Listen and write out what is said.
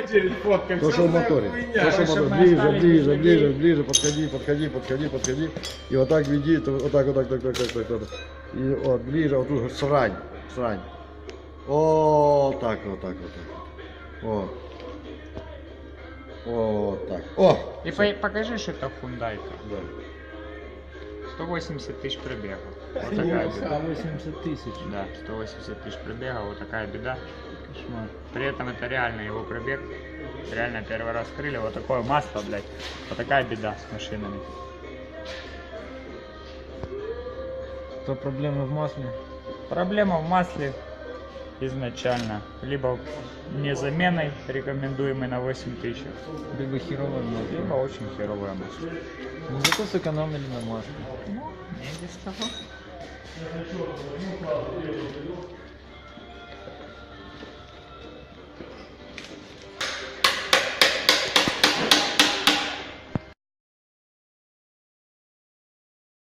очередь фоткать. То, что в моторе. То, что в моторе. Ближе, подходи. И вот так веди, вот так. И вот ближе, вот тут срань. Вот так. Вот. Вот так. О! И покажи, что это Hyundai. Да. 180 тысяч пробегов. Вот такая беда. 180 тысяч. Да, 180 тысяч пробега, вот такая беда. Кошмар. При этом это реально его пробег. Реально первый раз крыли. Вот такое масло, блядь. Вот такая беда с машинами. То проблемы в масле. Проблема в масле изначально. Либо не заменой, рекомендуемой на 8000, Либо херовое масло. либо очень херовое масло. Но зато сэкономили на масле. Ну, не без того.